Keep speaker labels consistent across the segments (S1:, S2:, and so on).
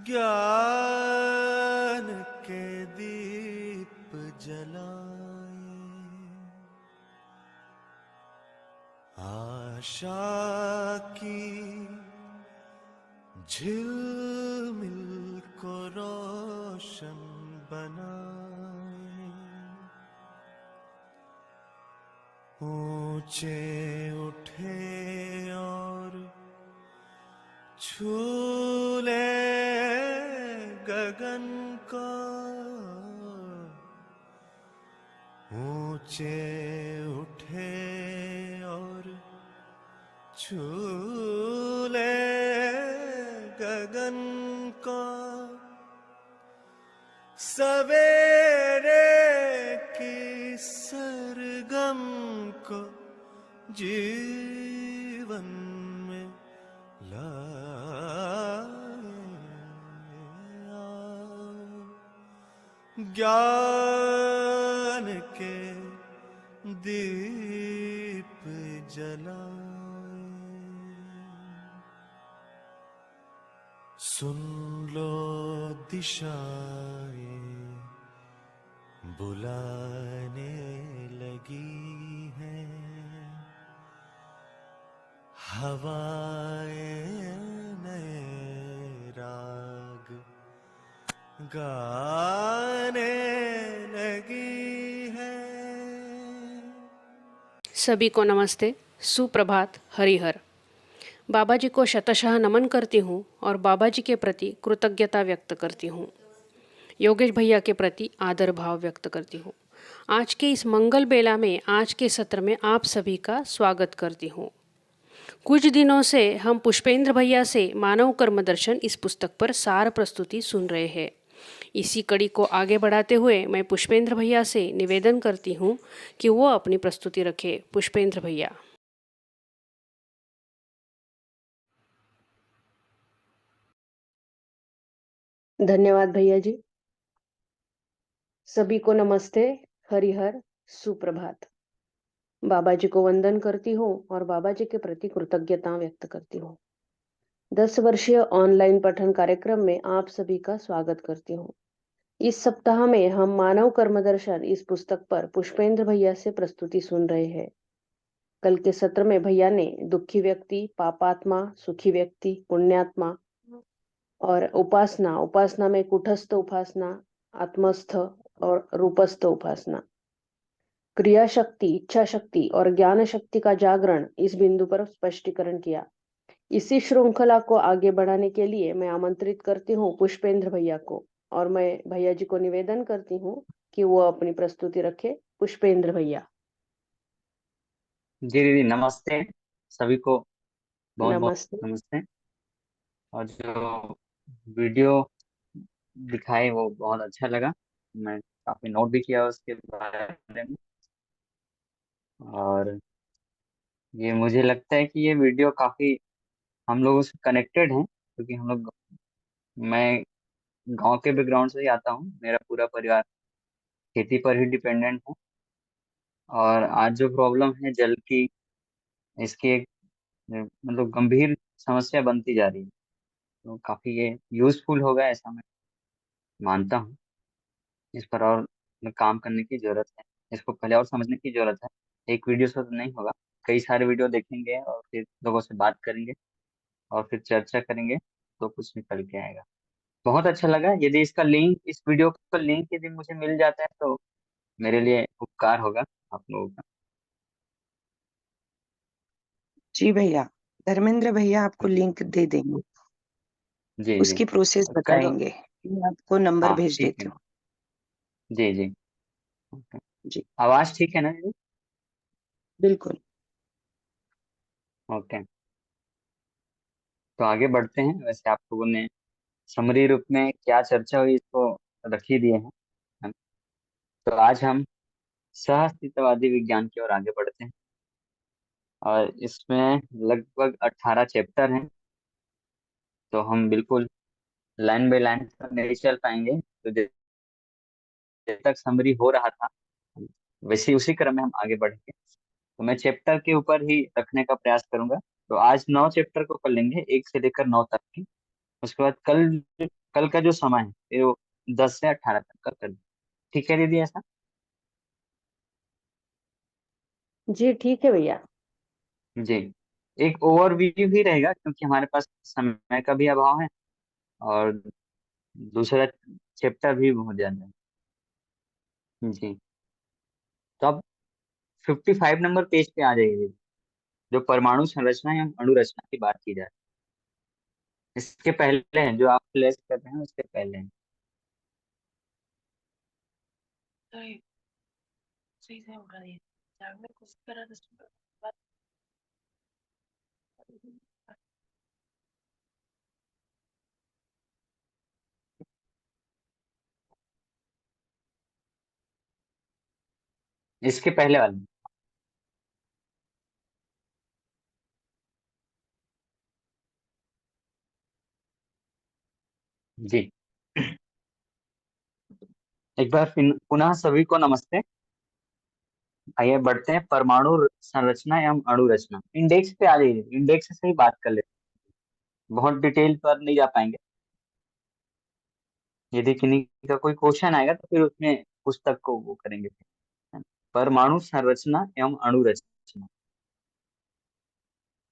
S1: ज्ञान के दीप जलाए, आशा की झिलमिल को रोशन बनाए, ऊंचे उठे और छू ले गगन को, ऊंचे उठे और छू ले गगन को, सवेरे की सरगम को जीवन में ज्ञान के दीप जलाए। सुन लो दिशाएं बुलाने लगी हैं, हवाएं नए राग गाने लगी है।
S2: सभी को नमस्ते, सुप्रभात, हरिहर। बाबा जी को शतशः नमन करती हूँ और बाबा जी के प्रति कृतज्ञता व्यक्त करती हूँ। योगेश भैया के प्रति आदर भाव व्यक्त करती हूँ। आज के इस मंगल बेला में आज के सत्र में आप सभी का स्वागत करती हूँ। कुछ दिनों से हम पुष्पेंद्र भैया से मानव कर्म दर्शन इस पुस्तक पर सार प्रस्तुति सुन रहे हैं। इसी कड़ी को आगे बढ़ाते हुए मैं पुष्पेंद्र भैया से निवेदन करती हूँ कि वो अपनी प्रस्तुति रखे। पुष्पेंद्र भैया। धन्यवाद भैया जी। सभी को नमस्ते, हरिहर, सुप्रभात। बाबा जी को वंदन करती हूँ और बाबा जी के प्रति कृतज्ञता व्यक्त करती हूँ। 10 वर्षीय ऑनलाइन पठन कार्यक्रम में आप सभी का स्वागत करती हूँ। इस सप्ताह में हम मानव कर्म दर्शन इस पुस्तक पर पुष्पेंद्र भैया से प्रस्तुति सुन रहे हैं। कल के सत्र में भैया ने दुखी व्यक्ति, पापात्मा, सुखी व्यक्ति, पुण्यात्मा और उपासना में कुटस्थ उपासना, आत्मस्थ और रूपस्थ उपासना, क्रिया शक्ति, इच्छा शक्ति और ज्ञान शक्ति का जागरण इस बिंदु पर स्पष्टीकरण किया। इसी श्रृंखला को आगे बढ़ाने के लिए मैं आमंत्रित करती हूँ पुष्पेंद्र भैया को और मैं भैया जी को निवेदन करती हूँ कि वो अपनी प्रस्तुति रखे। पुष्पेंद्र भैया।
S3: जी दीदी, नमस्ते सभी को। बहुत बहुत
S2: नमस्ते।
S3: नमस्ते। और जो वीडियो दिखाए वो बहुत अच्छा लगा। मैं काफी नोट भी किया उसके बारे में। और ये मुझे लगता है कि ये वीडियो काफी हम लोगों से कनेक्टेड है, क्योंकि हम लोग मैं गांव के बैकग्राउंड से ही आता हूँ। मेरा पूरा परिवार खेती पर ही डिपेंडेंट है। और आज जो प्रॉब्लम है जल की, इसकी एक मतलब गंभीर समस्या बनती जा रही है। तो काफी ये यूजफुल होगा ऐसा मैं मानता हूँ। इस पर और काम करने की जरूरत है। इसको पहले और समझने की जरूरत है। एक वीडियो से तो नहीं होगा, कई सारे वीडियो देखेंगे और फिर लोगों से बात करेंगे और फिर चर्चा करेंगे तो कुछ निकल के आएगा। बहुत अच्छा लगा। यदि इसका लिंक, इस वीडियो का लिंक यदि मुझे मिल जाता है तो मेरे लिए उपकार होगा आप लोगों का।
S4: जी भैया, धर्मेंद्र भैया आपको लिंक दे देंगे।
S3: जी जी,
S4: उसकी प्रोसेस
S3: चलो।
S4: बताएंगे। मैं आपको नंबर
S3: हाँ
S4: भेज
S3: ठीक
S4: देती
S3: है।
S4: हूँ।
S3: जी जी। ओके।
S4: जी
S3: आवाज ठीक है ना जी?
S4: बिल्कुल।
S3: ओके, तो आगे बढ़ते हैं। वैसे आप लोगों ने समरी रूप में क्या चर्चा हुई इसको रख ही दिए हैं। तो आज हम सहअस्तित्ववादी विज्ञान की ओर आगे बढ़ते हैं और इसमें लगभग 18 चैप्टर हैं। तो हम बिल्कुल लाइन बाय लाइन पर नहीं चल पाएंगे। तो जब तक समरी हो रहा था वैसे उसी क्रम में हम आगे बढ़ेंगे। तो मैं चैप्टर के ऊपर ही रखने का प्रयास करूंगा तो आज 9 चैप्टर को कर लेंगे, 1 से लेकर 9 तक की। उसके बाद कल कल का जो समय है ये वो 10 से 18 तक का कर लेंगे। ठीक है दीदी ऐसा?
S2: जी ठीक है भैया।
S3: जी। एक ओवरव्यू भी रहेगा क्योंकि हमारे पास समय का भी अभाव है, और दूसरा चैप्टर भी हो जाता है। जी। तो अब 55 नंबर पेज पे आ जाइए, जो परमाणु संरचना या अणु रचना की बात की जाए। इसके पहले हैं, जो आप फ्लैश कर रहे हैं उसके पहले हैं। इसके पहले वाले। जी। एक बार पुनः सभी को नमस्ते। आइए बढ़ते हैं परमाणु संरचना एवं अणु रचना। इंडेक्स पे आ जाइए, इंडेक्स से ही बात कर लेते हैं, बहुत डिटेल पर नहीं जा पाएंगे। यदि किन्हीं का कोई क्वेश्चन आएगा तो फिर उसमें पुस्तक को वो करेंगे फिर, है ना? परमाणु संरचना एवं अणु रचना।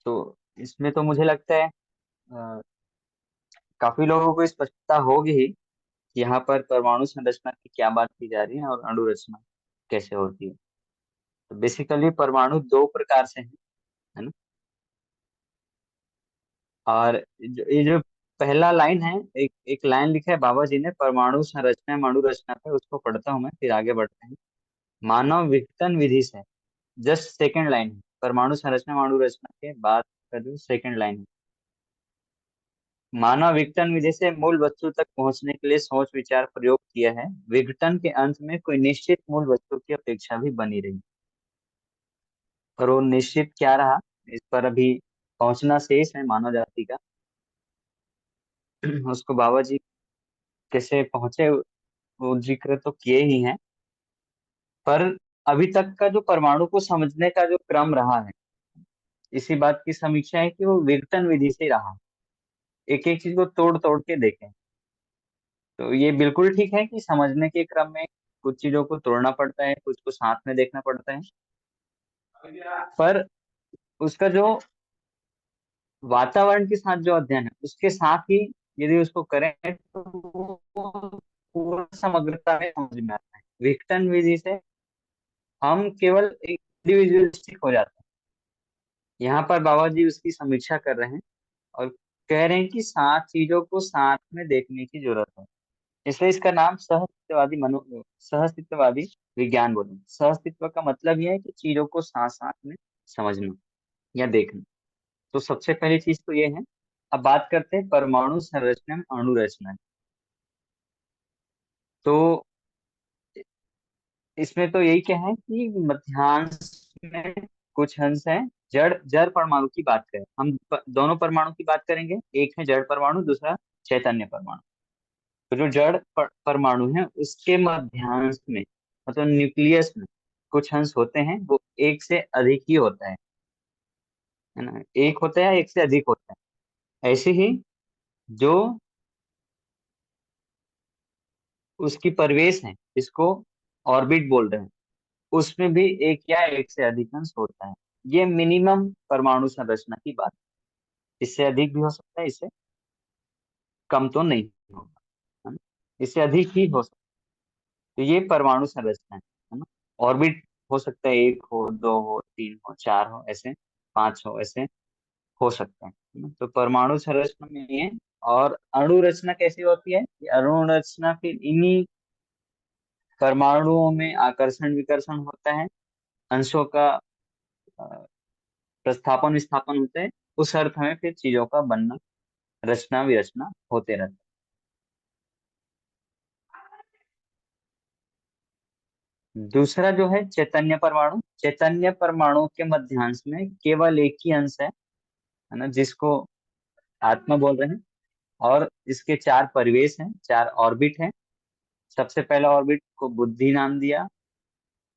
S3: तो इसमें तो मुझे लगता है काफी लोगों को स्पष्टता होगी ही कि यहाँ पर परमाणु संरचना की क्या बात की जा रही है और अणु रचना कैसे होती है। तो बेसिकली परमाणु दो प्रकार से हैं, है ना? और ये जो पहला लाइन है, एक एक लाइन लिखा है बाबा जी ने, परमाणु संरचना एवं अणु रचना पे, उसको पढ़ता हूँ मैं फिर आगे बढ़ते हैं। मानव विघटन विधि से, जस्ट सेकंड लाइन है, परमाणु संरचना एवं अणु रचना के बाद का जो सेकंड लाइन है। मानव विघटन विधि से मूल वस्तु तक पहुंचने के लिए सोच विचार प्रयोग किया है। विघटन के अंत में कोई निश्चित मूल वस्तु की अपेक्षा भी बनी रही, पर वो निश्चित क्या रहा, इस पर अभी पहुंचना शेष है मानव जाति का। उसको बाबा जी कैसे पहुंचे वो जिक्र तो किए ही हैं, पर अभी तक का जो परमाणु को समझने का जो क्रम रहा है, इसी बात की समीक्षा है कि वो विघटन विधि से रहा, एक एक चीज को तोड़ तोड़ के देखें। तो ये बिल्कुल ठीक है कि समझने के क्रम में कुछ चीजों को तोड़ना पड़ता है, कुछ को साथ में देखना पड़ता है, पर उसका जो वातावरण के साथ जो अध्ययन है उसके साथ ही यदि उसको करें तो वो पूर्ण समग्रता में समझ में आता है। विघटन विधि से हम केवल एक इंडिविजुअलिस्टिक हो जाते हैं। यहाँ पर बाबा जी उसकी समीक्षा कर रहे हैं और कह रहे हैं कि सात चीजों को साथ में देखने की जरूरत है। इसलिए इसका नाम सहअस्तित्ववादी सहअस्तित्ववादी विज्ञान बोले। सहअस्तित्व का मतलब यह है कि चीजों को साथ साथ में समझना या देखना। तो सबसे पहली चीज तो ये है। अब बात करते हैं परमाणु संरचना में अणु रचना। तो इसमें तो यही क्या है कि मध्यांश में कुछ अंश है जड़ जड़ परमाणु की बात करें, हम दोनों परमाणु की बात करेंगे, एक है जड़ परमाणु, दूसरा चैतन्य परमाणु। तो जो जड़ परमाणु है उसके मध्यांश में, मतलब न्यूक्लियस में कुछ अंश होते हैं, वो एक से अधिक ही होता है ना? एक होता है, एक से अधिक होता है। ऐसे ही जो उसकी परिवेश है, इसको ऑर्बिट बोल रहे हैं, उसमें भी एक या एक से अधिक अंश होता है। ये मिनिमम परमाणु संरचना की बात है। इससे अधिक भी हो सकता है, इससे कम तो नहीं होगा, है ना? इससे अधिक ही हो सकता है। तो ये परमाणु संरचना है ना? ऑर्बिट हो सकता है, एक हो, दो हो, तीन हो, चार हो, ऐसे 5 हो, ऐसे हो सकता है ना? तो परमाणु संरचना में ये। और अणु रचना कैसी होती है? कि अणु रचना फिर इन्हीं परमाणुओं में आकर्षण विकर्षण होता है, अंशों का अ, प्रस्थापन विस्थापन होते हैं। उस अर्थ में फिर चीजों का बनना, रचना विरचना होते रहता है। दूसरा जो है चैतन्य परमाणु। चैतन्य परमाणु के मध्यांश में केवल एक ही अंश है ना, जिसको आत्मा बोल रहे हैं। और इसके 4 परिवेश हैं, 4 ऑर्बिट हैं। सबसे पहला ऑर्बिट को बुद्धि नाम दिया,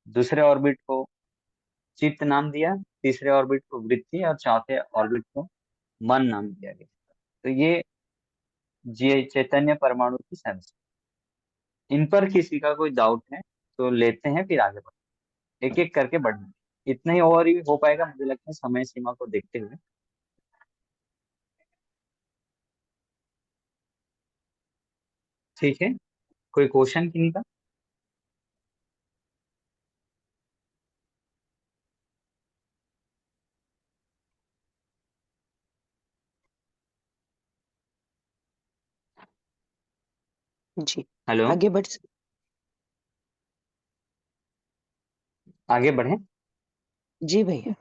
S3: दूसरे ऑर्बिट को चित्त नाम दिया, तीसरे ऑर्बिट को वृत्ति और चौथे ऑर्बिट को मन नाम दिया गया। तो ये चैतन्य परमाणु की समझ। इन पर किसी का कोई डाउट है तो लेते हैं, फिर आगे बढ़ते हैं। एक एक करके बढ़ना, इतना ही और ही हो पाएगा मुझे लगता है समय सीमा को देखते हुए। ठीक है, कोई क्वेश्चन किन्हीं का?
S4: जी,
S3: हेलो,
S4: आगे बढ़
S3: आगे बढ़े।
S4: जी भैया।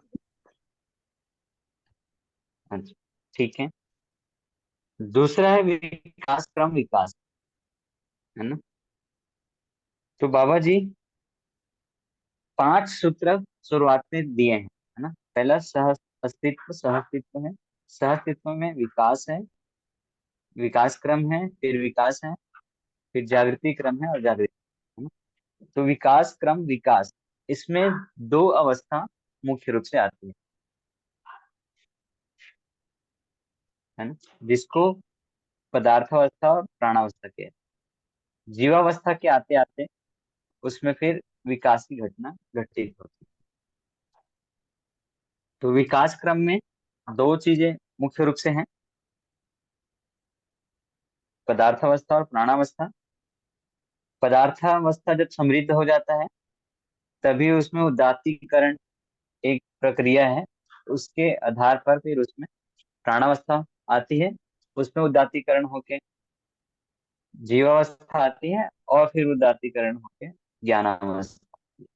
S3: हाँ जी, ठीक है। दूसरा है विकास क्रम विकास, है ना। तो बाबा जी 5 सूत्र शुरुआत में दिए हैं, है ना। पहला सह अस्तित्व, सह अस्तित्व है। सह अस्तित्व में विकास है, विकास क्रम है, फिर विकास है, फिर जागृति क्रम है और जागृति, है ना। तो विकास क्रम विकास, इसमें 2 अवस्था मुख्य रूप से आती है ना, जिसको पदार्थावस्था और प्राणावस्था के, जीवावस्था के आते आते उसमें फिर विकास की घटना घटित होती है। तो विकास क्रम में 2 चीजें मुख्य रूप से हैं, पदार्थावस्था और प्राणावस्था। पदार्थावस्था जब समृद्ध हो जाता है तभी उसमें उदात्तीकरण एक प्रक्रिया है, उसके आधार पर फिर उसमें प्राणावस्था आती है, उसमें उदात्तीकरण होके जीवावस्था आती है और फिर उदात्तीकरण होके ज्ञानावस्था।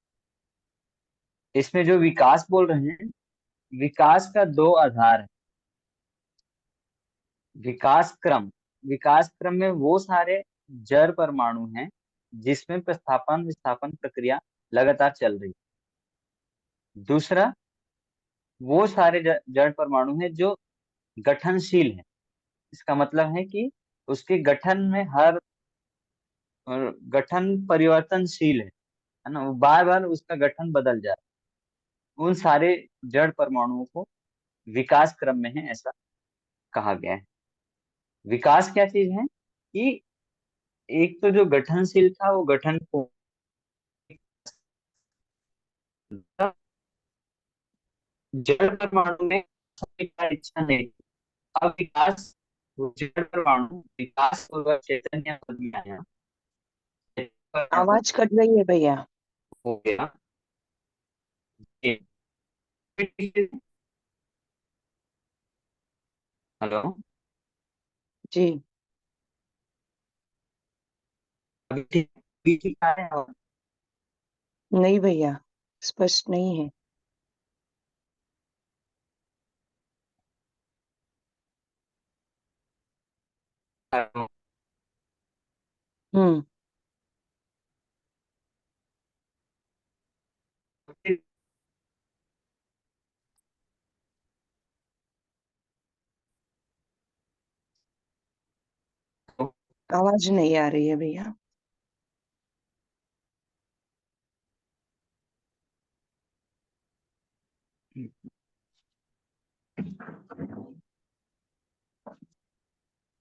S3: इसमें जो विकास बोल रहे हैं, विकास का 2 आधार है। विकास क्रम, विकास क्रम में वो सारे जड़ परमाणु हैं जिसमें प्रस्थापन विस्थापन प्रक्रिया लगातार चल रही है। दूसरा, वो सारे जड़ परमाणु हैं जो गठनशील है। इसका मतलब है कि उसके गठन में हर गठन परिवर्तनशील है ना, वो बार बार उसका गठन बदल जाए। उन सारे जड़ परमाणुओं को विकास क्रम में है, ऐसा कहा गया है। विकास क्या चीज है कि एक तो जो गठनशील था वो गठन को जड़ परमाणु में इच्छा नहीं, अब विकास, जड़ परमाणु विकास पूर्वक चैतन्य पद में आया, परमाणु
S4: आवाज कट रही है भैया।
S3: हो गया। हेलो,
S4: जी,
S3: अभी ठीक, अभी ठीक आ रहा है?
S4: नहीं भैया, स्पष्ट नहीं है।
S3: हेलो?
S4: हम्म, आवाज नहीं आ रही है भैया।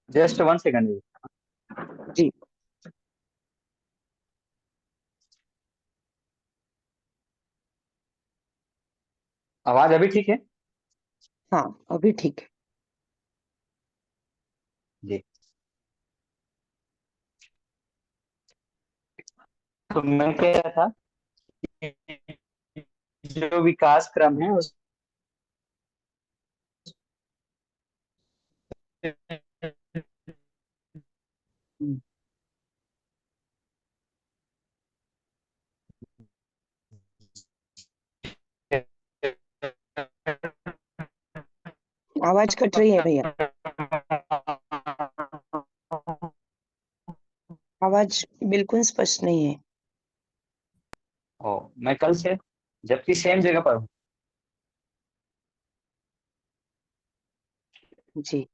S3: Just 1 second.
S4: जी,
S3: आवाज अभी ठीक है?
S4: हाँ अभी ठीक है।
S3: जी, तो मैं कह रहा था कि जो विकास क्रम है उस
S4: हम्म, आवाज कट रही है भैया। आवाज बिल्कुल स्पष्ट नहीं है।
S3: ओ, मैं कल से जबकि सेम जगह पर हूँ।
S4: जी,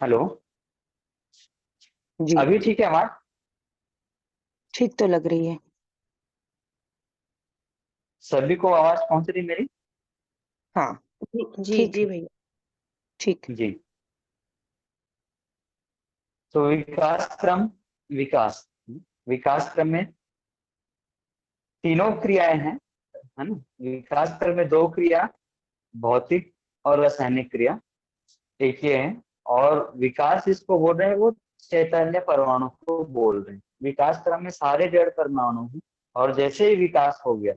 S3: हेलो।
S4: जी
S3: अभी ठीक है आवाज?
S4: ठीक तो लग रही है।
S3: सभी को आवाज पहुंच रही मेरी?
S4: हाँ
S2: जी जी
S4: ठीक
S2: जी
S4: है।
S2: भैया।
S4: ठीक।
S3: जी। तो विकास विकास क्रम में तीनों क्रियाएं हैं, है ना। विकास क्रम में दो क्रिया, भौतिक और रासायनिक क्रिया, एक ये है। और विकास इसको बोल रहे हैं, वो चैतन्य परमाणु को बोल रहे हैं। विकास क्रम में सारे जड़ परमाणु हैं, और जैसे ही विकास हो गया,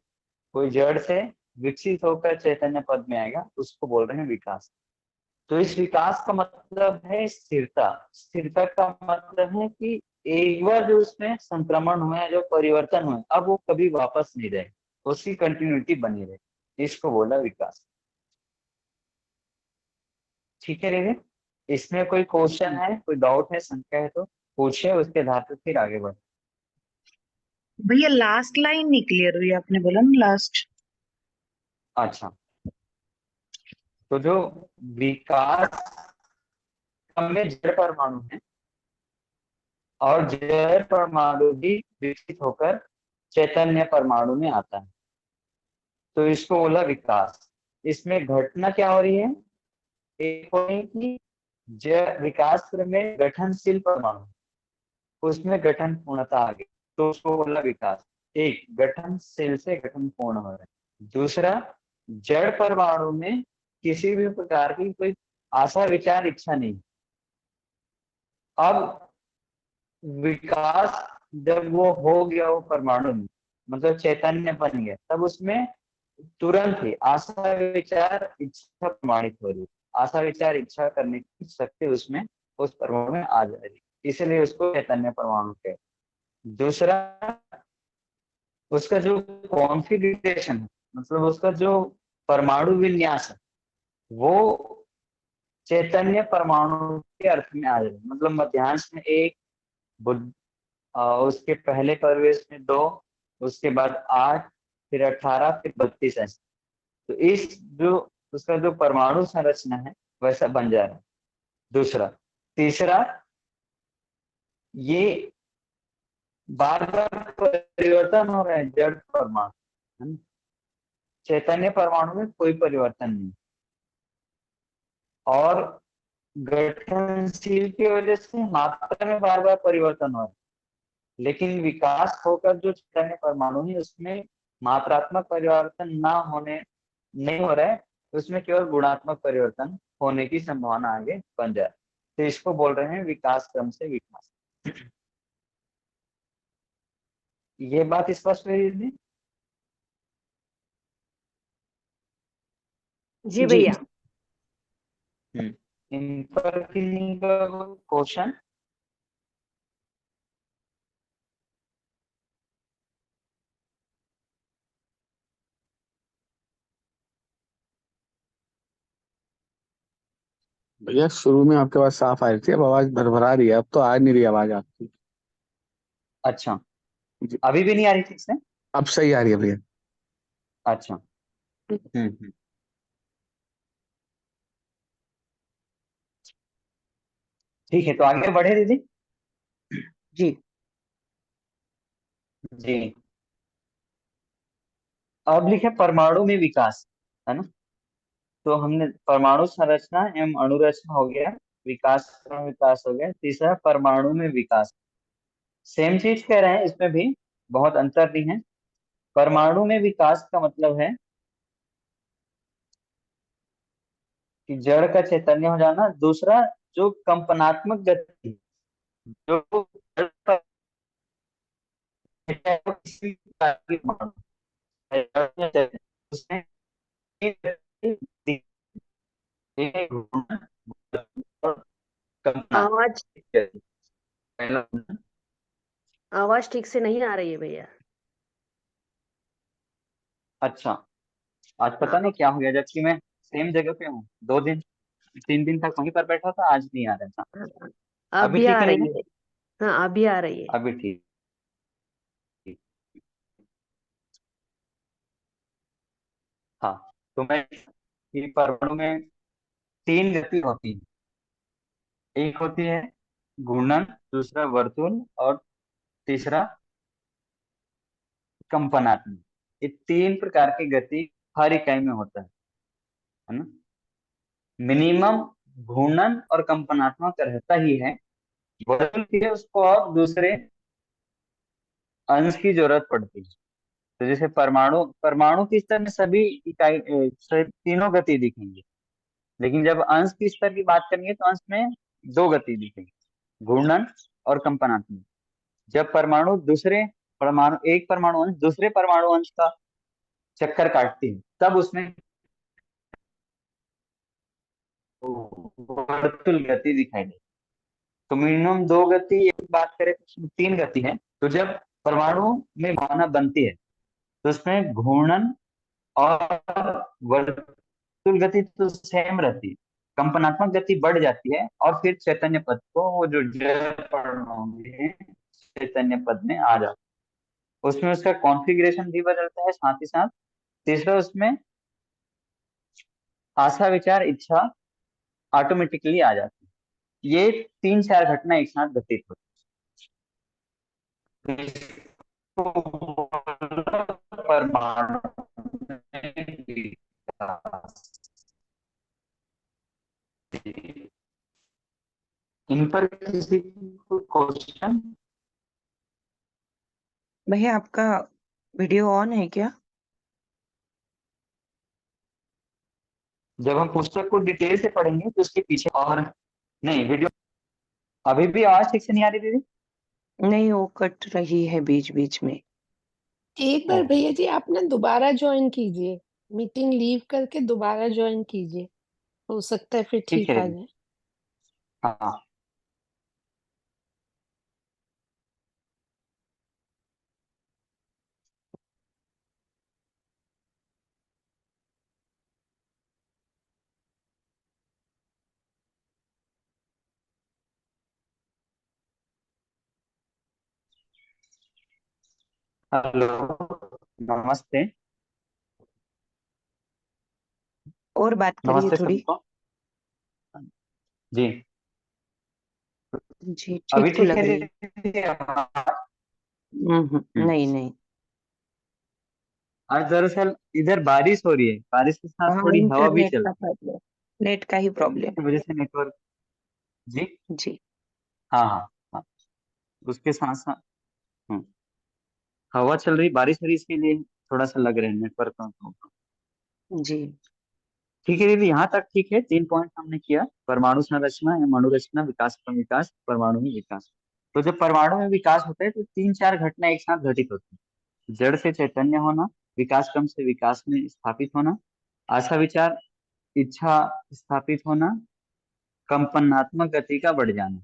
S3: कोई जड़ से विकसित होकर चैतन्य पद में आएगा, उसको बोल रहे हैं विकास। तो इस विकास का मतलब है स्थिरता। स्थिरता का मतलब है कि एक बार जो उसमें संक्रमण हुए, जो परिवर्तन हुए, अब वो कभी वापस नहीं रहे, उसकी कंटिन्यूटी बनी रहे, इसको बोला विकास। ठीक है दीदी? इसमें कोई क्वेश्चन है, कोई डाउट है, शंका है तो पूछिए, उसके आधार पर फिर आगे बढ़े।
S5: भैया लास्ट लाइन नहीं क्लियर हुई, आपने बोला ना लास्ट।
S3: अच्छा, तो जो विकास में जड़ परमाणु है, और जड़ परमाणु भी विकसित होकर चैतन्य परमाणु में आता है, तो इसको बोला विकास। इसमें घटना क्या हो रही है? एक हो रही है कि विकास क्रम में गठनशील परमाणु, उसमें गठन पूर्णता आ गई, तो उसको बोला विकास। एक गठनशील से गठन पूर्ण हो रहा है। दूसरा, जड़ परमाणु में किसी भी प्रकार की कोई आशा विचार इच्छा नहीं। अब विकास जब वो हो गया, वो परमाणु में मतलब चैतन्य बन गया, तब उसमें तुरंत ही आशा विचार इच्छा प्रमाणित हो रही है। आशा विचार इच्छा करने की शक्ति उसमें, उस परमाणु में आ जा रही है, इसलिए उसको चैतन्य परमाणु कहते हैं। दूसरा, उसका जो कॉन्फ़िगरेशन है, मतलब उसका जो परमाणु विन्यास है, वो चैतन्य परमाणु के अर्थ में आ जाए। मतलब मध्यांश में एक, बुध उसके पहले प्रवेश में दो, उसके बाद 8, फिर 18, फिर 32 ऐसे। तो इस जो उसका जो परमाणु संरचना है, वैसा बन जा रहा है। दूसरा, तीसरा, ये बार बार परिवर्तन हो रहा है जड़ परमाणु, है ना? चैतन्य परमाणु में कोई परिवर्तन नहीं, और गठनशील की वजह से मात्रा में बार बार परिवर्तन हो रहा है। लेकिन विकास होकर जो चैतन्य परमाणु है, उसमें मात्रात्मक परिवर्तन ना होने नहीं हो रहा है, उसमें केवल गुणात्मक परिवर्तन होने की संभावना आगे बन जाए, तो इसको बोल रहे हैं विकास क्रम से विकास। ये बात स्पष्ट हुई दीदी?
S2: जी
S4: जी
S2: भैया।
S3: इन पर क्वेश्चन?
S6: भैया शुरू में आपके पास साफ आ रही थी, अब आवाज भरभरा रही है, अब तो आ नहीं रही आवाज आपकी।
S3: अच्छा,
S6: जी,
S3: अभी भी नहीं आ रही ठीक से?
S6: अब सही आ रही है भैया।
S3: अच्छा। हम्म। ठीक है, तो आगे बढ़े दीदी।
S4: जी
S3: जी। अब लिखे परमाणु में विकास, है ना। तो हमने परमाणु संरचना एवं अणुरचना हो गया, विकास में विकास हो गया। तीसरा, परमाणु में विकास। सेम चीज कह रहे हैं, इसमें भी बहुत अंतर नहीं है। परमाणु में विकास का मतलब है कि जड़ का चैतन्य हो जाना। दूसरा, जो कंपनात्मक गति, जो जड़ पर है, वो किसी भी प्रकार की परमाणु है, जड़ में चैतन्य, उसमें एक गति, एक घूर्णन और
S2: आवाज
S3: कंपनात्मक गति। पहला।
S2: आवाज ठीक से नहीं आ रही है भैया।
S3: अच्छा, आज पता नहीं क्या हो गया, जबकि मैं सेम जगह पे हूँ, 2 दिन 3 दिन तक वहीं पर बैठा था, आज नहीं आ रहा था। अभी
S2: अभी
S3: ठीक
S2: आ
S3: है ना
S2: रही
S3: ये?
S2: है। हाँ अभी आ रही है।
S3: अभी ठीक, ठीक। हाँ, तो मैं, ये परमाणु में 3 गति होती है। एक होती है घूर्णन, दूसरा वर्तुल और तीसरा कंपनात्मक। ये तीन प्रकार की गति हर इकाई में होता है ना। मिनिमम घूर्णन और कंपनात्मक रहता ही है, वर्तुल के लिए उसको और दूसरे अंश की जरूरत पड़ती है। तो जैसे परमाणु परमाणु के स्तर में सभी इकाई तीनों गति दिखेंगे, लेकिन जब अंश के स्तर की बात करेंगे तो अंश में दो गति दिखेंगी, घूर्णन और कंपनात्मक। जब एक परमाणु अंश दूसरे परमाणु अंश का चक्कर काटती है, तब उसमें वर्तुल गति दिखाई देती है। तो मिनिमम दो गति एक बात करें तो उसमें तीन गति है। तो जब परमाणु में भावना बनती है तो उसमें घूर्णन और वर्तुल गति तो सेम रहती है, कंपनात्मक गति बढ़ जाती है और फिर चैतन्य पद को, वो जो जड़ परमाणु है, चैतन्य पद में आ जाता है। उसमें उसका कॉन्फ़िगरेशन भी बदलता है, साथ ही साथ तीसरा उसमें आशा विचार इच्छा ऑटोमेटिकली आ जाती है। ये तीन चार घटना एक साथ घटित होती है। इसको परमाणु में विकास। इन पर किसी को क्वेश्चन?
S4: भैया आपका वीडियो ऑन है क्या?
S3: जब हम पुस्तक को डिटेल से पढ़ेंगे तो उसके पीछे और नहीं वीडियो। अभी भी आवाज ठीक से नहीं आ रही दीदी?
S4: नहीं, वो कट रही है बीच बीच में।
S7: एक बार
S3: ओह,
S7: भैया जी आप ना दोबारा ज्वाइन कीजिए, मीटिंग लीव करके दोबारा ज्वाइन कीजिए, हो सकता है फिर
S3: ठीक है
S7: ठीक आ
S3: दीदी।
S7: जाए।
S3: हाँ, हेलो, नमस्ते।
S4: और बात करिए
S3: नमस्ते
S4: थोड़ी।
S3: सबको। जी,
S4: जी,
S3: अभी
S4: ठीक तो
S3: ठीक
S4: लग
S3: है
S4: रही है।
S3: दीदी आवाज?
S4: नहीं नहीं।
S3: आज दरअसल इधर बारिश हो रही है, बारिश के साथ
S4: हाँ,
S3: थोड़ी हवा भी
S4: इंटरनेट
S3: चल
S4: का
S3: रही
S4: प्रॉब्लम, नेट का ही
S3: है,
S4: प्रॉब्लम।
S3: इसकी वजह से नेटवर्क। जी,
S4: जी
S3: हाँ हाँ हाँ, उसके साथ साथ हवा चल रही, बारिश हो रही, इसके लिए थोड़ा सा लग रहा है नेटवर्क का तो।
S4: जी।
S3: ठीक है दीदी, यहाँ तक ठीक है। तीन पॉइंट हमने किया, परमाणु संरचना या अणु रचना, विकास क्रम विकास, परमाणु में विकास। तो जब परमाणु में विकास होता है तो तीन चार घटना एक साथ घटित होती है। जड़ से चैतन्य होना, विकास क्रम से विकास में स्थापित होना, आशा विचार इच्छा स्थापित होना, कंपनात्मक गति का बढ़ जाना,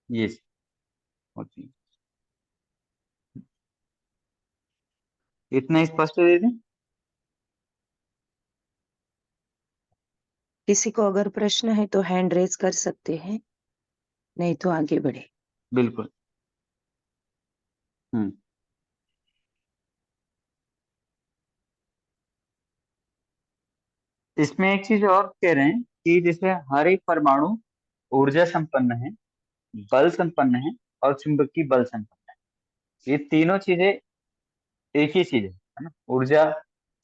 S3: ये होती है। इतना स्पष्ट है दीदी?
S4: किसी को अगर प्रश्न है तो हैंड रेज कर सकते हैं, नहीं तो आगे बढ़े।
S3: बिल्कुल। हम्म इसमें एक चीज और कह रहे हैं कि जैसे हर एक परमाणु ऊर्जा संपन्न है, बल संपन्न है और चुंबकीय बल संपन्न है। ये तीनों चीजें एक ही चीज है ना। ऊर्जा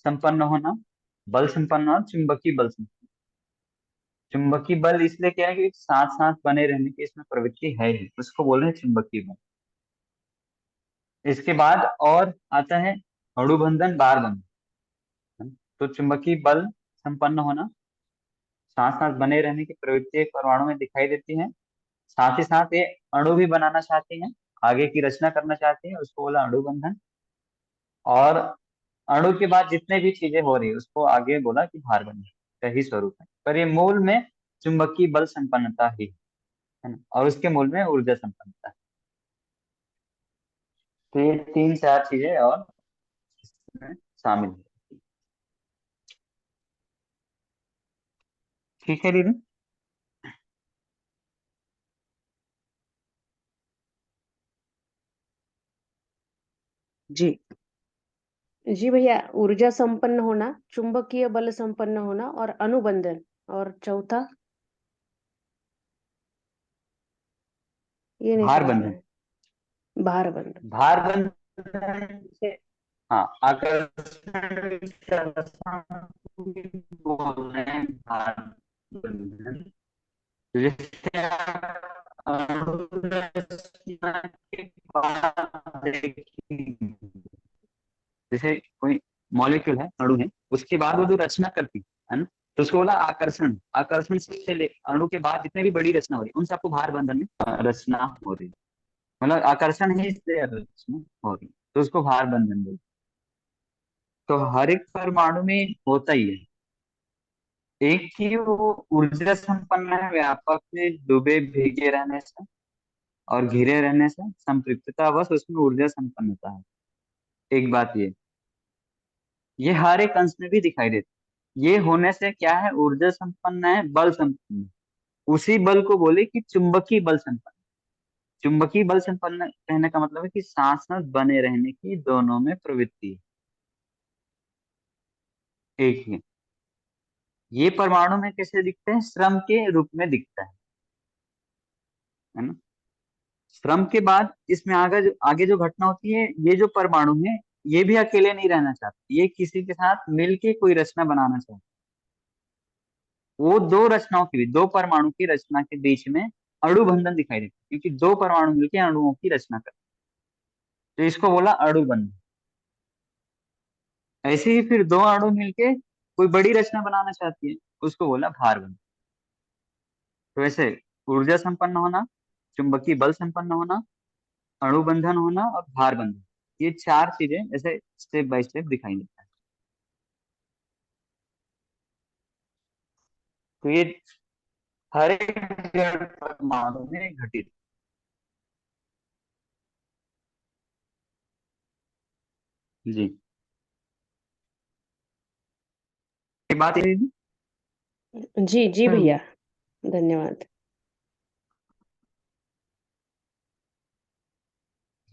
S3: संपन्न होना, बल संपन्न और चुंबकीय बल संपन्न। चुंबकीय बल इसलिए क्या है कि साथ साथ बने रहने की इसमें प्रवृत्ति है ही, उसको बोल रहे हैं चुंबकीय बल। इसके बाद और आता है अणुबंधन बार बंधन, है ना? तो चुंबकीय बल संपन्न होना, साथ साथ बने रहने की प्रवृत्ति एक परमाणु में दिखाई देती है। साथ ही साथ ये अणु भी बनाना चाहती हैं, आगे की रचना करना चाहती है, उसको बोला अणु बंधन। और अणु के बाद जितने भी चीजें हो रही है उसको आगे बोला कि भार बंधन का ही स्वरूप है। पर ये मूल में चुंबकीय बल संपन्नता ही है ना, और उसके मूल में ऊर्जा संपन्नता है। तो ये तीन चार चीजें और इसमें शामिल है। ठीक है दीदी?
S4: जी
S2: जी भैया, ऊर्जा संपन्न होना, चुंबकीय बल संपन्न होना और अनुबंधन, और चौथा? ये नहीं
S3: भार
S2: समझ में
S3: बंधन।
S2: आया। भार बंधन।
S3: भार बंधन से, हाँ, आकर्षण की अवस्था को भी बोल रहे हैं भार बंधन। तो जैसे अणु रचना के बाद देखिए, जैसे कोई मॉलिक्यूल है, अणु है, उसके बाद वो जो रचना करती है ना, तो उसको बोला आकर्षण। आकर्षण से अणु के बाद जितने भी बड़ी रचना हो रही है, उन सबको भार बंधन में रचना हो रही है, मतलब आकर्षण ही से रचना हो रही है, तो उसको भार बंधन बोलते हैं। तो हर एक परमाणु में होता ही है। एक ही वो ऊर्जा संपन्न है, व्यापक में डूबे भीगे रहने से और घिरे रहने से, संपृक्तता बस उसमें ऊर्जा संपन्नता है। एक बात ये हर एक अंश में भी दिखाई देती है। ये होने से क्या है, ऊर्जा संपन्न है, बल संपन्न है। उसी बल को बोले कि चुंबकीय बल संपन्न। चुंबकीय बल संपन्न कहने का मतलब है कि साथ साथ बने रहने की दोनों में प्रवृत्ति है, एक ही। ये परमाणु में कैसे दिखते हैं, श्रम के रूप में दिखता है ना। श्रम के बाद इसमें आगे जो घटना होती है, ये जो परमाणु है, ये भी अकेले नहीं रहना चाहते, ये किसी के साथ मिलके कोई रचना बनाना चाहते। वो दो रचनाओं के बीच, दो परमाणु की रचना के बीच में अणु बंधन दिखाई देता है, क्योंकि दो परमाणु मिलकर अणुओं की रचना करते हैं। तो इसको बोला अणु बंधन। ऐसे ही फिर दो अणु मिलके कोई बड़ी रचना बनाना चाहती है, उसको बोला भार बंधन। तो ऐसे ऊर्जा संपन्न होना, चुंबकीय बल संपन्न होना, अणु बंधन होना और भार बंधन, ये चार चीजें ऐसे स्टेप बाय स्टेप दिखाई देता है। तो ये हर एक जड़ परमाणु में घटित। जी, ये बात ये थी।
S2: जी जी भैया, धन्यवाद।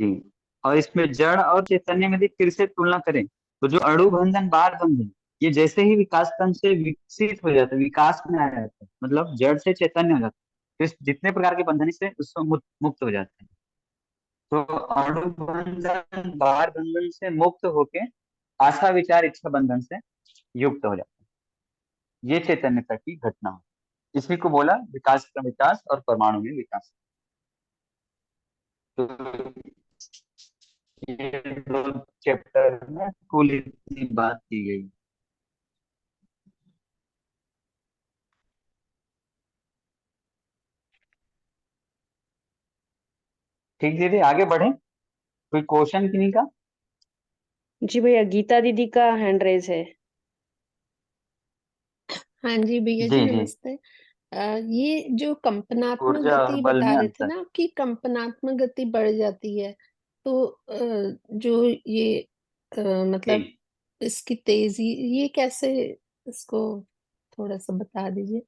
S3: जी, और इसमें जड़ और चैतन्य में यदि फिर से तुलना करें, तो जो अणु बंधन बार बंधन, ये जैसे ही विकास क्रम से विकसित हो जाता है, विकास में आ जाता है, मतलब जड़ से चैतन्य हो जाता है, तो इस जितने प्रकार के बंधन से उससे मुक्त हो जाते हैं। तो अणु बंधन बार बंधन से मुक्त होके आशा विचार इच्छा बंधन से युक्त हो जाता है। ये चैतन्यता की घटना हो, इसी को बोला विकास क्रम विकास और परमाणु में विकास। तो ये दो चैप्टर में कुल इतनी बात की गई। ठीक दीदी, आगे बढ़े, कोई क्वेश्चन किन्हीं का।
S2: जी भैया, गीता दीदी का हैंड रेज है।
S7: हाँ जी भैया जी,
S3: जी जी,
S7: नमस्ते। ये जो कंपनात्मक
S3: ऊर्जा और
S7: गति
S3: बल
S7: बता
S3: में
S7: रहे थे
S3: अंतर।
S7: ना आपकी, कंपनात्मक गति बढ़ जाती है, तो जो ये मतलब
S3: जी,
S7: इसकी तेजी, ये कैसे, इसको थोड़ा सा बता दीजिए।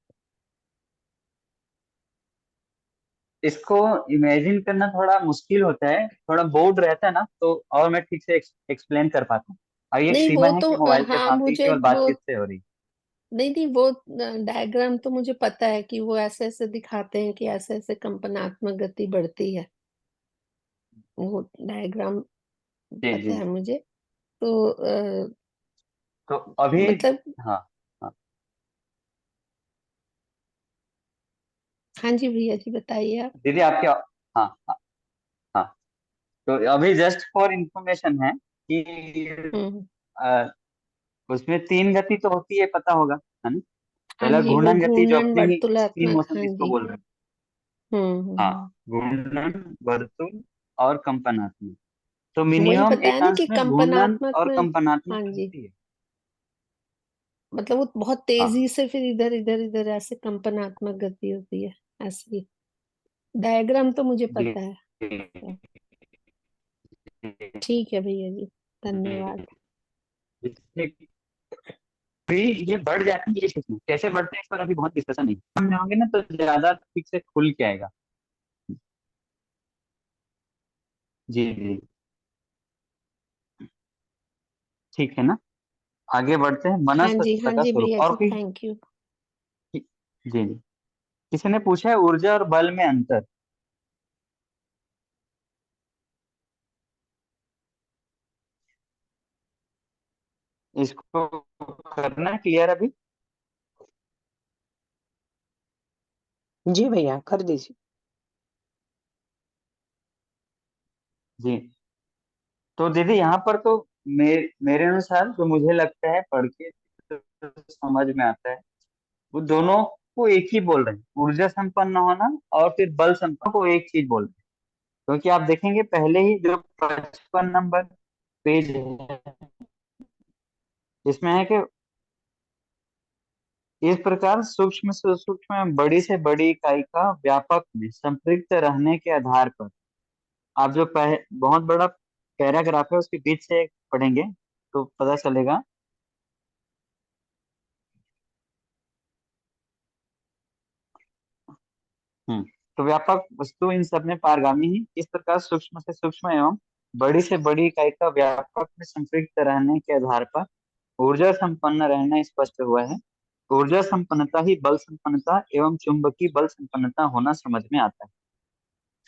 S3: इसको इमेजिन करना थोड़ा मुश्किल होता है, थोड़ा बोर्ड रहता है ना, तो और मैं ठीक से एक्सप्लेन कर पाता हूँ। और ये एक
S7: नहीं
S3: सीमा
S7: वो
S3: है
S7: तो
S3: कि मोबाइल के
S7: हाँ,
S3: साथ ही
S7: मुझे
S3: केवल
S7: वो,
S3: बातचीत से हो रही।
S7: नहीं नहीं, वो डायग्राम तो मुझे पता है कि वो ऐसे ऐसे दिखाते हैं कि ऐसे ऐसे कंपनात्मक गति बढ़ती है, वो डायग्राम
S3: जी
S7: पता
S3: जी,
S7: है मुझे। तो
S3: तो अभी,
S7: मतलब,
S3: हाँ हाँ,
S7: हाँ जी भैया जी, बताइए आप।
S3: दीदी आपके, हाँ हाँ हाँ, तो अभी जस्ट फॉर इंफॉर्मेशन है कि
S7: हम्म।
S3: अ, उसमें तीन गति तो होती है, पता होगा, है ना।
S7: हाँ
S3: पहला
S7: जी, वो
S3: घूर्णन गति, जो
S7: घूर्णन
S3: अपने ही स्पिन
S7: वर्तुलात्मक,
S3: मोशन
S7: हाँ
S3: जिसको
S7: जी।
S3: बोल रहे हैं। हाँ,
S7: हम्म।
S3: घूर्णन, वर्तुल और कंपनात्मक। तो
S7: वही
S3: मिनिमम एक
S7: बताया ना
S3: अंश
S7: कि
S3: में घूर्णन
S7: कंपनात्मक
S3: और
S7: में,
S3: कंपनात्मक
S7: हाँ जी,
S3: रहती है।
S7: मतलब वो बहुत
S3: हाँ
S7: तेजी से फिर इधर इधर इधर ऐसे कंपनात्मक गति होती है, ऐसी। डायग्राम तो मुझे
S3: जी
S7: पता है।
S3: जी,
S7: ठीक है भैया जी, धन्यवाद।
S3: जिससे भी ये बढ़ जाती है, ये किस्म कैसे बढ़ते हैं इस पर अभी बहुत डिस्कशन नहीं, हम जाओगे ना तो ज्यादा ठीक से खुल के आएगा। जी जी, ठीक है ना। आगे बढ़ते हैं, मनस्तत्व
S7: हाँ
S3: का
S7: जी
S3: स्वरूप
S7: भैया
S3: और
S7: जी,
S3: कोई।
S7: Thank you.
S3: जी जी, किसी ने पूछा है ऊर्जा और बल में अंतर। इसको करना क्लियर अभी?
S4: जी भैया कर दीजिए।
S3: जी। तो दीदी यहाँ पर तो मेरे अनुसार जो मुझे लगता है पढ़ के जो समझ में आता है, वो दोनों को एक ही बोल रहे हैं, ऊर्जा संपन्न होना और फिर बल संपन्न को एक चीज बोल रहे हैं। क्योंकि आप देखेंगे पहले ही जो 55 नंबर पेज है, इसमें है कि इस प्रकार सूक्ष्म से सूक्ष्म एवं बड़ी से बड़ी इकाई का व्यापक में संपृक्त रहने के आधार पर, आप जो बहुत बड़ा पैराग्राफ है उसके बीच से पढ़ेंगे तो पता चलेगा। हम्म तो व्यापक वस्तु इन सब में पारगामी है। इस प्रकार सूक्ष्म से सूक्ष्म एवं बड़ी से बड़ी इकाई का व्यापक में संपृक्त रहने के आधार पर ऊर्जा संपन्न रहना स्पष्ट हुआ है। ऊर्जा संपन्नता ही बल संपन्नता एवं चुंबकीय बल संपन्नता होना समझ में आता है।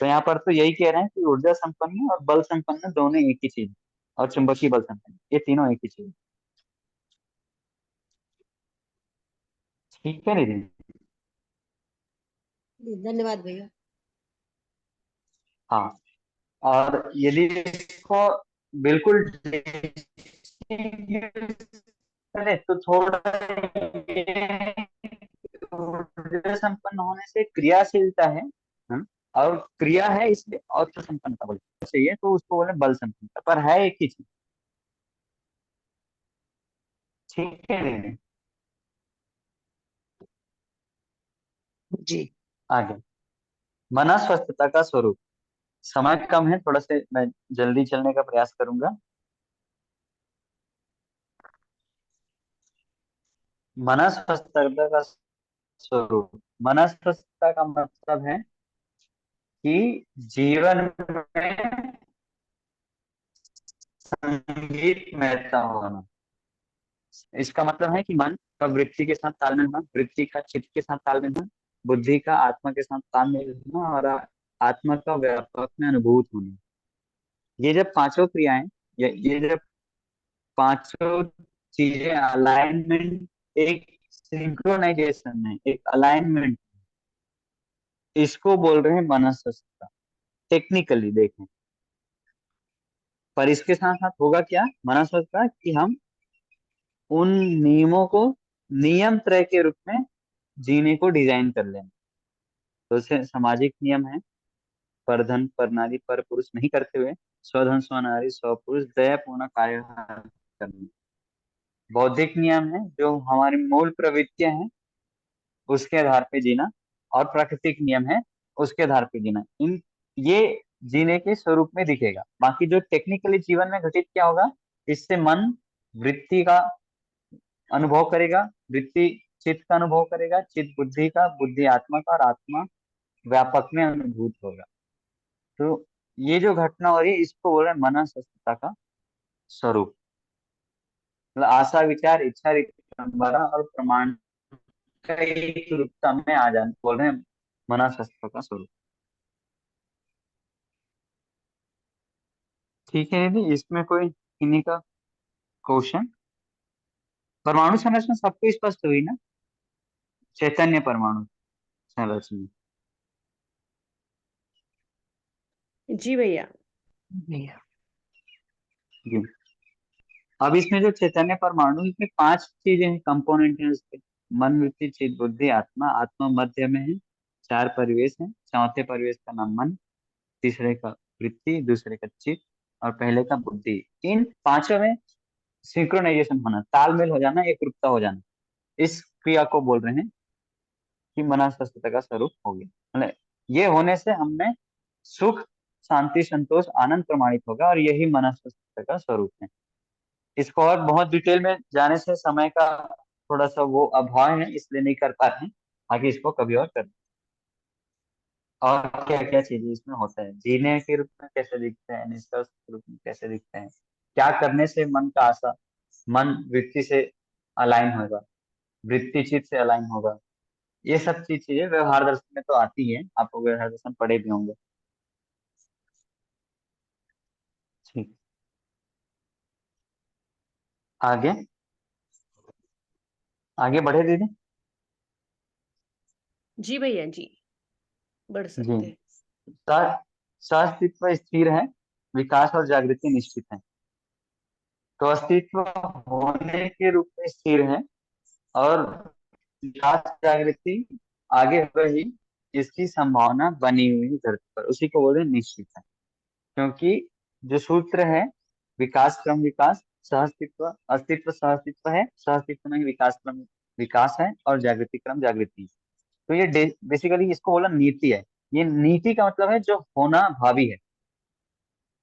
S3: तो यहाँ पर तो यही कह रहे हैं कि ऊर्जा संपन्न और बल संपन्न दोनों एक ही चीज है, और चुंबकीय बल संपन्न ये तीनों एक ही चीज है। ठीक है दीदी?
S7: धन्यवाद भैया।
S3: हाँ, और यदि इसको बिल्कुल करे तो थोड़ा ऊर्जा संपन्न होने से क्रियाशीलता है, हाँ? और क्रिया है इसलिए और तो संपन्नता बोलते चाहिए, तो उसको बोले बल संपन्नता, पर है एक ही चीज। ठीक है दीदी?
S4: जी
S3: आगे, मनस्वस्थता का स्वरूप। समय कम है, थोड़ा से मैं जल्दी चलने का प्रयास करूंगा। मनस्वस्थता का स्वरूप, मनस्वस्थता का मतलब है कि जीवन में संगीत महत्ता होना। इसका मतलब है कि मन का वृत्ति के साथ तालमेल होना, वृत्ति का चित्त के साथ तालमेल होना, बुद्धि का आत्मा के साथ तालमेल होना, और आत्मा का व्यापक में अनुभूत होना। ये जब पांचों क्रियाएं, ये जब पांचों चीजें अलाइनमेंट, एक सिंक्रोनाइजेशन है, एक अलाइनमेंट, इसको बोल रहे हैं मनस्वस्थता। टेक्निकली देखें, पर इसके साथ साथ होगा क्या मनस्वस्थता, कि हम उन नियमों को नियम त्रय के रूप में जीने को डिजाइन कर लें। तो जैसे सामाजिक नियम है, परधन पर नारी पर पुरुष नहीं करते हुए स्वधन स्वनारी स्वपुरुष दयापूर्ण कार्य करना। बौद्धिक नियम है जो हमारी मूल प्रवृत्तियां हैं उसके आधार पे जीना, और प्राकृतिक नियम है उसके आधार पे जीना। इन ये जीने के स्वरूप में दिखेगा। बाकी जो टेक्निकली जीवन में घटित क्या होगा, इससे मन वृत्ति का अनुभव करेगा, वृत्ति चित्त का अनुभव करेगा, चित्त बुद्धि का, बुद्धि आत्मा का, और आत्मा व्यापक में अनुभूत होगा। तो ये जो घटना हो रही है इसको बोल रहे हैं मनस्वस्थता का स्वरूप। मतलब आशा विचार इच्छा रीति परंपरा और प्रमाण का एक रूपता में आ जाना बोल रहे हैं मनस्वस्थता का स्वरूप। ठीक है दीदी, इसमें कोई किन्हीं का क्वेश्चन? परमाणु संरचना सबको स्पष्ट हुई ना? चैतन्य परमाणु संरचना।
S2: जी भैया।
S4: भैया।
S3: जी। अब इसमें जो चैतन्य परमाणु, इसमें पांच चीजें हैं, कंपोनेंट हैं उसके। मन वृत्ति चित्त बुद्धि आत्मा। आत्मा मध्य में है। चार परिवेश हैं, चौथे परिवेश का नाम मन, तीसरे का वृत्ति, दूसरे का चित्त, और पहले का बुद्धि। इन पांचों में सिंक्रोनाइजेशन होना, तालमेल हो जाना, एक रूपता हो जाना, इस क्रिया को बोल रहे हैं कि मनस्वस्थता का स्वरूप हो गया। मतलब ये होने से हमें सुख शांति संतोष आनंद प्रमाणित होगा, और यही मनस्वस्थता का स्वरूप है। इसको और बहुत डिटेल में जाने से समय का थोड़ा सा वो अभाव है, इसलिए नहीं कर पा रहे हैं। आगे इसको कभी और कर। और क्या क्या चीजें इसमें होता है, जीने के रूप में कैसे दिखते हैं, निष्कर्ष के रूप में कैसे दिखते हैं, क्या करने से मन का आशा, मन वृत्ति से अलाइन होगा, वृत्ति चित्त से अलाइन होगा। ये सब चीजें व्यवहार दर्शन में तो आती है, आप लोग व्यवहार दर्शन पढ़े भी होंगे। ठीक। आगे आगे बढ़े दीदी?
S2: जी भैया जी, बढ़
S3: जी।
S2: सकते हैं।
S3: अस्तित्व स्थिर है, विकास और जागृति निश्चित है। तो अस्तित्व होने के रूप में स्थिर है, और विकास जागृति आगे बढ़ी, इसकी संभावना बनी हुई है धरती पर, उसी को बोले निश्चित है। क्योंकि जो सूत्र है, विकास क्रम विकास, सहअस्तित्व, अस्तित्व सहअस्तित्व है, सहअस्तित्व में ही विकास क्रम विकास है, और जागृति क्रम जागृति। तो ये बेसिकली इसको बोला नीति है। ये नीति का मतलब है जो होना भावी है।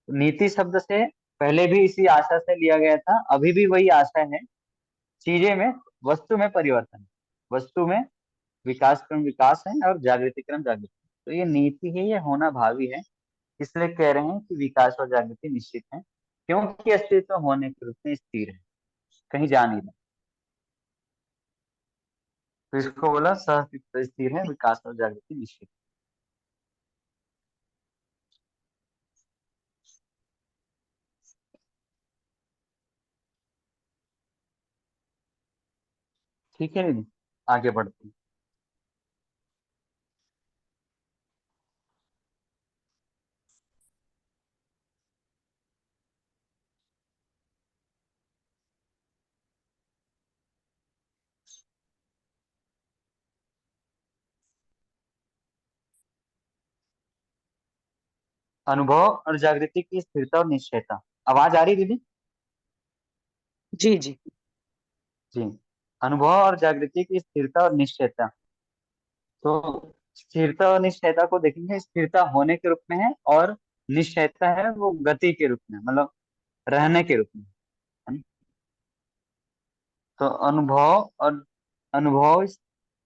S3: नीति शब्द से पहले भी इसी आशा से लिया गया था, अभी भी वही आशा है। चीजें में, वस्तु में परिवर्तन, वस्तु में विकास क्रम विकास है, और जागृति क्रम जागृति। तो ये नीति है, ये होना भावी है। इसलिए कह रहे हैं कि विकास और जागृति निश्चित है, क्योंकि अस्तित्व होने के रूप में स्थिर है, कहीं जा नहीं रहा। तो इसको बोला सहअस्तित्व स्थिर है, विकास और जागृति निश्चित है। ठीक है दीदी, आगे बढ़ते हैं। अनुभव और जागृति की स्थिरता और निश्चयता। आवाज आ रही दीदी?
S4: जी जी।
S3: जी। अनुभव और जागृति की स्थिरता और निश्चयता। तो स्थिरता और निश्चयता को देखेंगे। स्थिरता होने के रूप में है, और निश्चयता है वो गति के रूप में, मतलब रहने के रूप में, है ना? तो अनुभव इस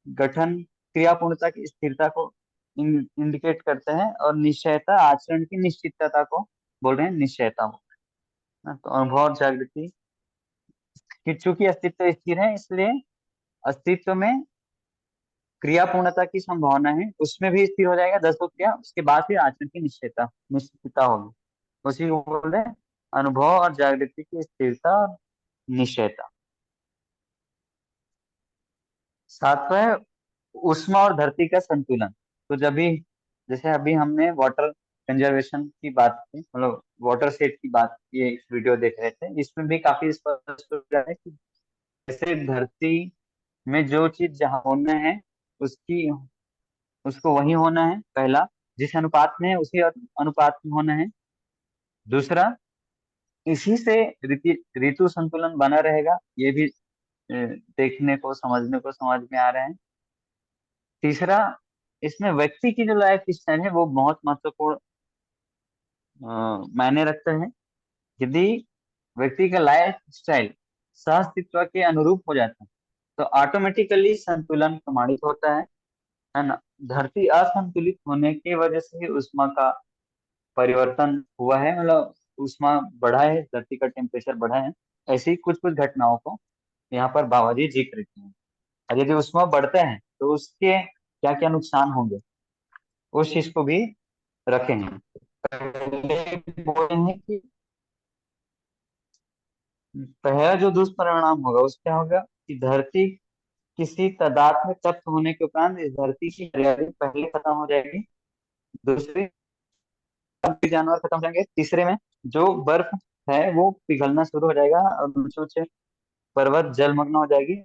S3: गठन क्रियापूर्णता की स्थिरता को इंडिकेट करते हैं, और निश्चयता आचरण की निश्चितता को बोल रहे हैं निश्चयता। तो अनुभव और जागृति कि चूंकि अस्तित्व स्थिर है, इसलिए अस्तित्व में क्रियापूर्णता की संभावना है, उसमें भी स्थिर हो जाएगा 10 क्रिया, उसके बाद फिर आचरण की निश्चितता होगी। उसी को बोल रहे हैं अनुभव और जागृति की स्थिरता और निश्चयता। सातवां, ऊष्मा और धरती का संतुलन। तो जब भी, जैसे अभी हमने वाटर कंजर्वेशन की बात की, मतलब वाटर सेट की बात, ये वीडियो देख रहे थे, इसमें भी काफी स्पष्ट हो रहा है कि जैसे धरती में जो चीज जहाँ होना है, उसकी उसको वही होना है, पहला। जिस अनुपात में है उसी अनुपात में होना है। दूसरा, इसी से ऋतु संतुलन बना रहेगा, ये भी देखने को, समझने को, समझ में आ रहा है। तीसरा, इसमें व्यक्ति की जो लाइफ स्टाइल है वो बहुत महत्वपूर्ण मायने रखते हैं। यदि व्यक्ति का लाइफ स्टाइल सहअस्तित्व के अनुरूप हो जाता है, तो ऑटोमेटिकली संतुलन प्रमाणित होता है ना? धरती असंतुलित होने की वजह से ही ऊष्मा का परिवर्तन हुआ है, मतलब ऊष्मा बढ़ा है, धरती का टेम्परेचर बढ़ा है। ऐसी कुछ कुछ घटनाओं को यहाँ पर बाबा जी जिक्र किए हैं। और यदि ऊष्मा बढ़ता है तो उसके क्या क्या नुकसान होंगे, उस चीज को भी रखे हैं। पहले बोले हैं कि पहला जो दुष्परिणाम होगा उस क्या होगा कि धरती किसी तदात्म तत्व होने के उपरांत इस धरती की हरियाली पहले खत्म हो जाएगी। दूसरी, जानवर खत्म हो जाएंगे। तीसरे में जो बर्फ है वो पिघलना शुरू हो जाएगा, और ऊंचे ऊंचे पर्वत जलमग्न हो जाएगी।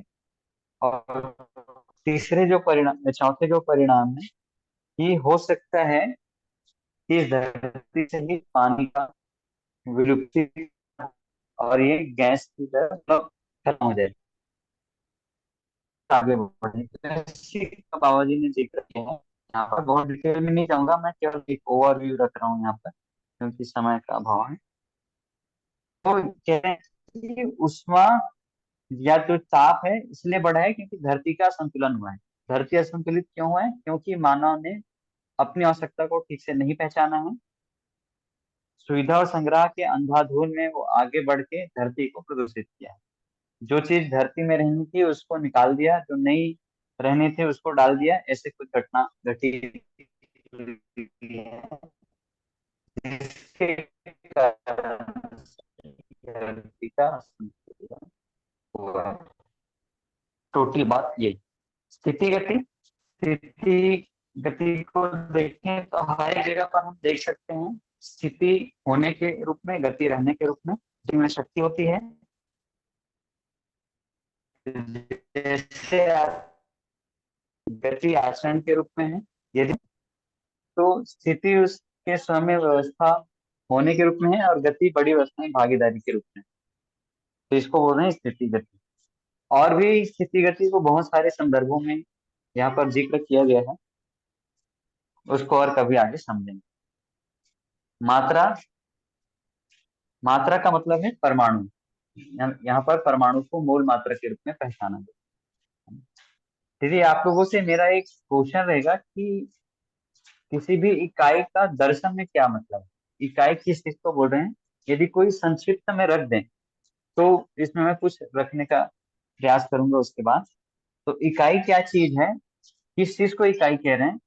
S3: और तीसरे जो परिणाम, चौथे जो परिणाम है कि हो सकता है कि इस धरती से ही पानी का विलुप्ति, और ये गैस की तरह मतलब खत्म हो जाए। आगे बढ़ने के लिए इसी का बाबा जी ने जिक्र किया है। यहाँ पर बहुत डिटेल में नहीं जाऊंगा, मैं केवल एक ओवरव्यू रख रहा हूँ यहाँ पर, क्योंकि समय का अभाव है। तो कह रहे हैं कि उष्मा या जो ताप है इसलिए बढ़ा है क्योंकि धरती का संतुलन हुआ है। धरती असंतुलित क्यों हुआ है? क्योंकि मानव ने अपनी आवश्यकता को ठीक से नहीं पहचाना है। सुविधा और संग्रह के अंधाधुन में वो आगे बढ़ के धरती को प्रदूषित किया है। जो चीज धरती में रहनी थी उसको निकाल दिया, जो नहीं रहनी थी उसको डाल दिया। ऐसे कुछ घटना घटी है, जिसके कारण धरती का असंतुलन हुआ है। टोटल बात यही। स्थिति गति, स्थिति गति को देखें तो हर एक जगह पर हम देख सकते हैं स्थिति होने के रूप में, गति रहने के रूप में, जिनमें शक्ति होती है। जैसे गति आचरण के रूप में है, यदि तो स्थिति उसके समय व्यवस्था होने के रूप में है, और गति बड़ी व्यवस्थाएं भागीदारी के रूप में। तो इसको बोल रहे हैं स्थिति गति। और भी स्थिति गति को बहुत सारे संदर्भों में यहाँ पर जिक्र किया गया है, उसको और कभी आगे समझेंगे। मात्रा, मात्रा का मतलब है परमाणु। यहाँ पर परमाणु को मूल मात्रा के रूप में पहचाना गया। दीदी आप लोगों से मेरा एक क्वेश्चन रहेगा कि किसी भी इकाई का दर्शन में क्या मतलब है, इकाई किस चीज को बोल रहे हैं। यदि कोई संक्षिप्त में रख दें तो इसमें मैं कुछ रखने का प्रयास करूंगा उसके बाद। तो इकाई क्या चीज है, किस चीज को इकाई कह रहे हैं,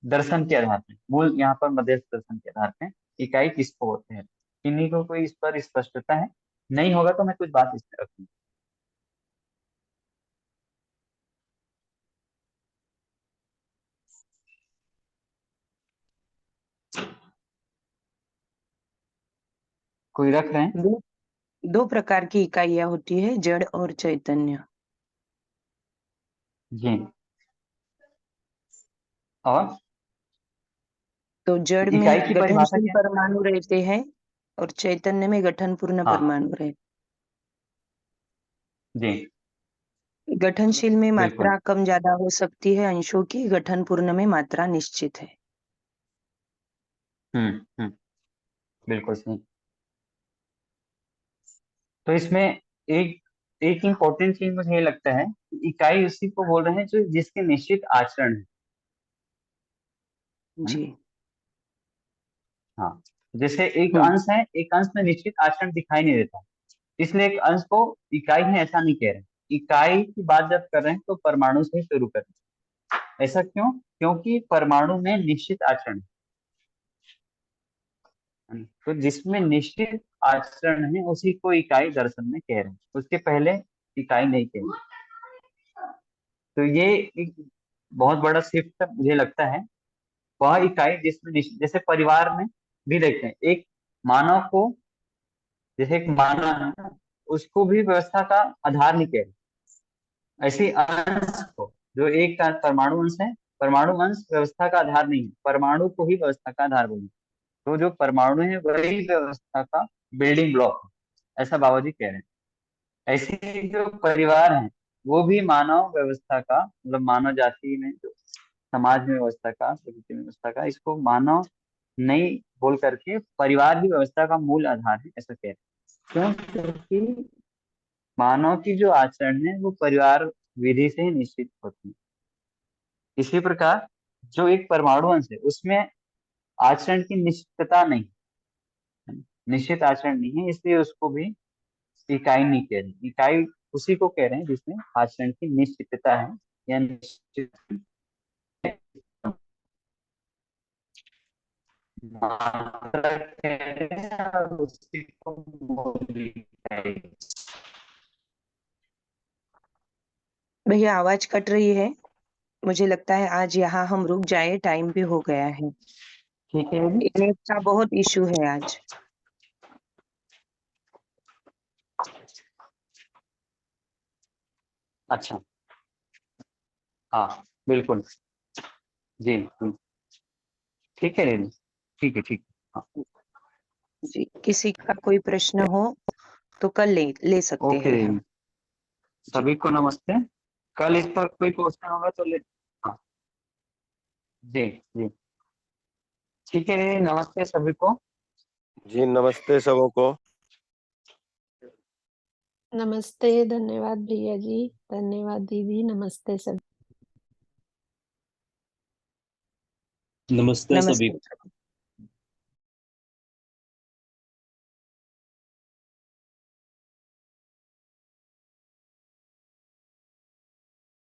S3: दर्शन के आधार पे, मूल यहाँ पर मध्यस्थ दर्शन के आधार पे इकाई किसको होते हैं। किन्हीं को कोई इस पर स्पष्टता है, नहीं होगा तो मैं कुछ बात इसमें रखूंगा। कोई रख रहे हैं?
S4: दो प्रकार की इकाइयां होती है, जड़ और चैतन्य।
S3: जी। और
S4: तो जड़
S3: इकाई
S4: में
S3: की परिभाषा
S4: गठनशील
S3: क्या है?
S4: परमाणु रहते हैं और चैतन्य में गठनपूर्ण
S3: हाँ
S4: परमाणु रहते।
S3: जी
S4: गठनशील में
S3: बिल्कुल।
S4: मात्रा कम ज्यादा हो सकती है अंशों की, गठनपूर्ण में मात्रा निश्चित है।
S3: हम्म, बिल्कुल सही। तो इसमें एक एक इम्पोर्टेंट चीज मुझे ये लगता है कि इकाई उसी को बोल रहे हैं जो जिसके निश्चित आचरण है ना?
S4: जी।
S3: हाँ, जैसे एक
S4: हम्म।
S3: अंश है, एक अंश में निश्चित आचरण दिखाई नहीं देता, इसलिए एक अंश को इकाई है ऐसा नहीं कह रहे। इकाई की बात जब कर रहे हैं तो परमाणु से शुरू करें। ऐसा क्यों? क्योंकि परमाणु में निश्चित आचरण है। तो जिसमें निश्चित आचरण है उसी को इकाई दर्शन में कह रहे हैं, उसके पहले इकाई नहीं कह रहे। तो ये एक बहुत बड़ा शिफ्ट मुझे लगता है। वह इकाई जिसमें जैसे परिवार में भी देखते हैं, एक मानव को, जैसे एक मानव है ना, उसको भी व्यवस्था का आधार नहीं कह रहे। ऐसे अंश को, जो एक का परमाणु अंश है, परमाणु अंश व्यवस्था का आधार नहीं है, परमाणु को ही व्यवस्था का आधार बोलेंगे। तो जो परमाणु है वही व्यवस्था का बिल्डिंग ब्लॉक है, ऐसा बाबा जी कह रहे हैं। ऐसे ही जो परिवार है वो भी मानव व्यवस्था का, मतलब मानव जाति में जो समाज में व्यवस्था का, प्रकृति में व्यवस्था का, इसको मानव नहीं बोल करके परिवार ही व्यवस्था का मूल आधार है, ऐसा कह रहे हैं। क्यों? क्योंकि मानव की जो आचरण है वो परिवार विधि से ही निश्चित होती है। इसी प्रकार जो एक परमाणु अंश है उसमें आचरण की निश्चितता नहीं है, निश्चित आचरण नहीं है, इसलिए उसको भी इकाई नहीं कह रहे। इकाई उसी को कह रहे हैं जिसमें आचरण की निश्चितता है या निश्चित मात्रा कह रहे हैं, और उसी को मौलिक इकाई।
S4: भैया आवाज कट रही है, मुझे लगता है आज यहाँ हम रुक जाए, टाइम भी हो गया है।
S3: ठीक है जी?
S4: नेट का बहुत इशू है आज।
S3: अच्छा, हाँ बिल्कुल जी। ठीक है दीदी, ठीक है, ठीक है, हाँ
S4: जी, किसी का कोई प्रश्न हो तो कल ले सकते
S3: ओके
S4: हैं
S3: दीदी।
S4: हम।
S3: सभी को नमस्ते। कल इस पर कोई क्वेश्चन होगा तो ले। हाँ जी जी, ठीक है दीदी, नमस्ते सभी को।
S8: जी नमस्ते सबों को।
S7: नमस्ते, धन्यवाद भैया जी, धन्यवाद दीदी, नमस्ते सभी।
S9: नमस्ते सभी
S4: नमस्ते।